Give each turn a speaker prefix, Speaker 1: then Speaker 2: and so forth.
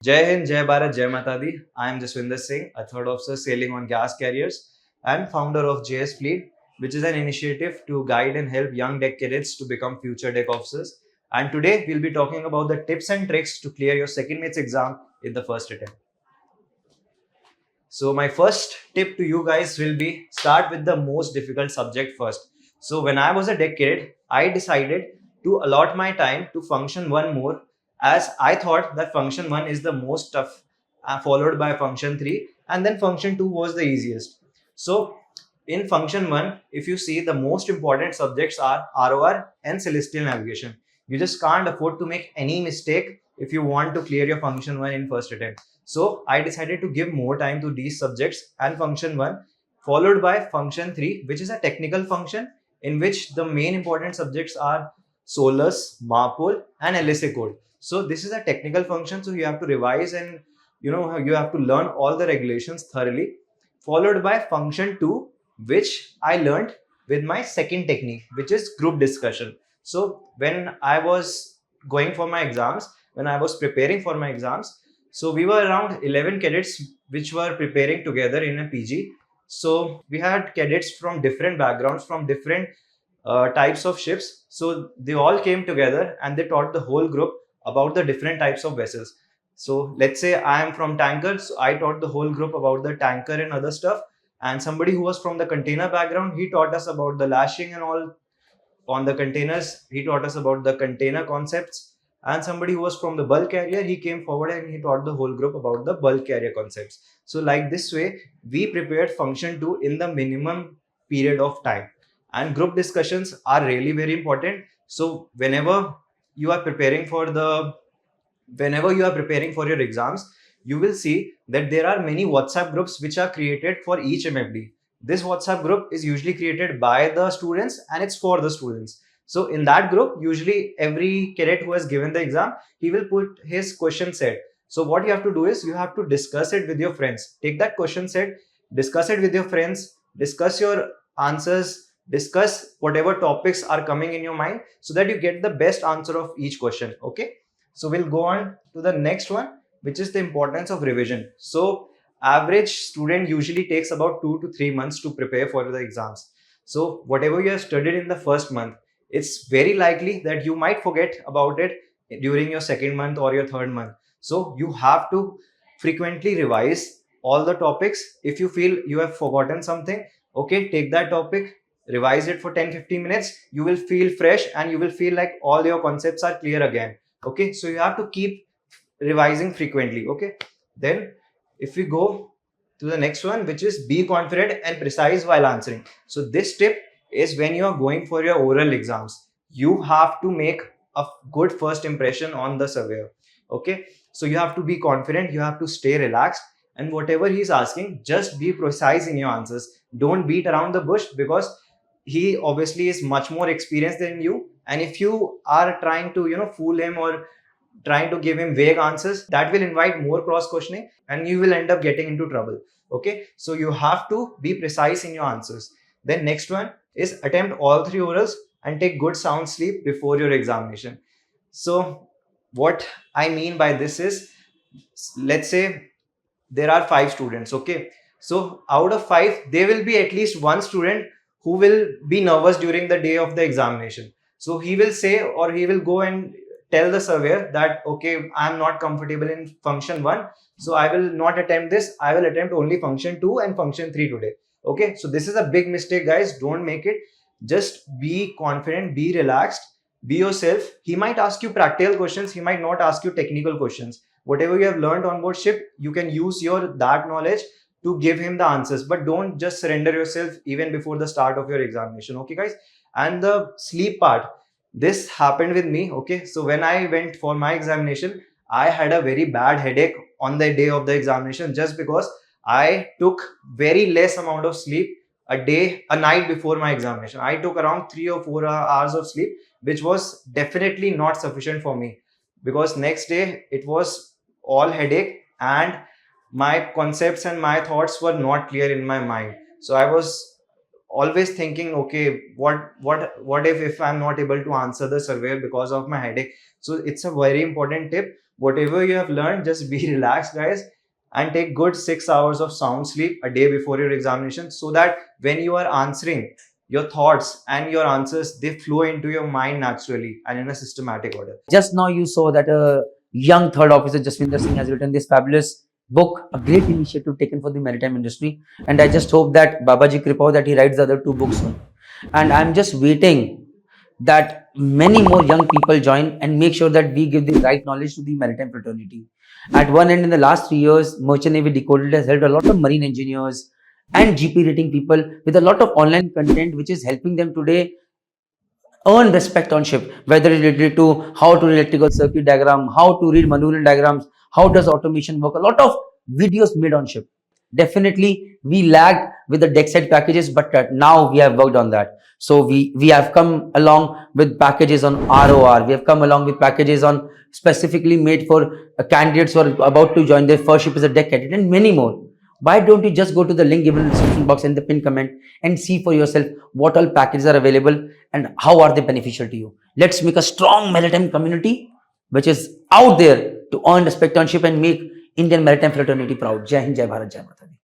Speaker 1: Jai Hind, Jai Bharat, Jai Mata Di. I am Jaswinder Singh, a third officer sailing on gas carriers and founder of JS Fleet, which is an initiative to guide and help young deck cadets to become future deck officers. And today we'll be talking about the tips and tricks to clear your second mates exam in the first attempt. So my first tip to you guys will be start with the most difficult subject first. So when I was a deck cadet, I decided to allot my time to function 1 more, as I thought that function 1 is the most tough, followed by function 3, and then function 2 was the easiest. So in function 1, if you see, the most important subjects are ROR and celestial navigation. You just can't afford to make any mistake if you want to clear your function 1 in first attempt. So I decided to give more time to these subjects and function 1, followed by function 3, which is a technical function in which the main important subjects are Solus, MAPOL and LSA code. So this is a technical function, so you have to revise and you have to learn all the regulations thoroughly, followed by function 2, which I learned with my second technique, which is group discussion. So when I was going for my exams, when I was preparing for my exams, so we were around 11 cadets which were preparing together in a PG. So we had cadets from different backgrounds, from different types of ships. So they all came together and they taught the whole group about the different types of vessels. So let's say I am from tankers, so I taught the whole group about the tanker and other stuff. And somebody who was from the container background, he taught us about the lashing and all on the containers. He taught us about the container concepts. And somebody who was from the bulk carrier, he came forward and he taught the whole group about the bulk carrier concepts. So like this way, we prepared function 2 in the minimum period of time. And group discussions are really very important. So you are preparing for the whenever you are preparing for your exams, you will see that there are many WhatsApp groups which are created for each MFD. This WhatsApp group is usually created by the students and it's for the students. So in that group, usually every cadet who has given the exam, he will put his question set. So what you have to do is you have to discuss it with your friends. Take that question set, discuss it with your friends, discuss your answers, discuss whatever topics are coming in your mind so that you get the best answer of each question. Okay. So we'll go on to the next one, which is the importance of revision. So average student usually takes about 2 to 3 months to prepare for the exams. So whatever you have studied in the first month, it's very likely that you might forget about it during your second month or your third month. So you have to frequently revise all the topics. If you feel you have forgotten something, okay, take that topic, revise it for 10-15 minutes. You will feel fresh and you will feel like all your concepts are clear again. Okay, so you have to keep revising frequently. Okay, then if we go to the next one, which is be confident and precise while answering. So this tip is when you are going for your oral exams, you have to make a good first impression on the surveyor. Okay, so you have to be confident, you have to stay relaxed, and whatever he's asking, just be precise in your answers. Don't beat around the bush, because he obviously is much more experienced than you, and if you are trying to fool him or trying to give him vague answers, that will invite more cross questioning and you will end up getting into trouble. Okay, so you have to be precise in your answers. Then next one is attempt all 3 orals and take good sound sleep before your examination. So what I mean by this is, let's say there are 5 students. Okay, so out of 5 there will be at least one student who will be nervous during the day of the examination. So he will say, or he will go and tell the surveyor that, okay, I am not comfortable in function 1, so I will not attempt this. I will attempt only function 2 and function 3 today. Okay, so this is a big mistake, guys. Don't make it. Just be confident, be relaxed, be yourself. He might ask you practical questions, he might not ask you technical questions. Whatever you have learned on board ship, you can use that knowledge to give him the answers, but don't just surrender yourself even before the start of your examination. Okay, guys. And the sleep part, this happened with me. Okay, so when I went for my examination, I had a very bad headache on the day of the examination, just because I took very less amount of sleep a night before my examination. I took around 3 or 4 hours of sleep, which was definitely not sufficient for me, because next day it was all headache and my concepts and my thoughts were not clear in my mind. So I was always thinking, okay, what if I'm not able to answer the surveyor because of my headache. So it's a very important tip. whatever you have learned, just be relaxed, guys, and take good 6 hours of sound sleep a day before your examination, so that when you are answering, your thoughts and your answers, they flow into your mind naturally and in a systematic order.
Speaker 2: Just now you saw that a young third officer Jaswinder Singh has written this fabulous book, a great initiative taken for the maritime industry, and I just hope that Babaji Kripa that he writes the other two books soon. And I'm just waiting that many more young people join and make sure that we give the right knowledge to the maritime fraternity. At one end, in the last 3 years, Merchant Navy Decoded has helped a lot of marine engineers and GP rating people with a lot of online content, which is helping them today earn respect on ship, whether it's related to how to read electrical circuit diagram, how to read manual diagrams, how does automation work. A lot of videos made on ship. Definitely, we lagged with the deck side packages, but now we have worked on that. So we have come along with packages on ROR. We have come along with packages on specifically made for candidates who are about to join their first ship as a deck cadet, and many more. Why don't you just go to the link given in the description box and the pin comment and see for yourself what all packages are available and how are they beneficial to you. Let's make a strong maritime community which is out there to earn respect on ship and make Indian maritime fraternity proud. Jai Hind, Jai Bharat, Jai Mata.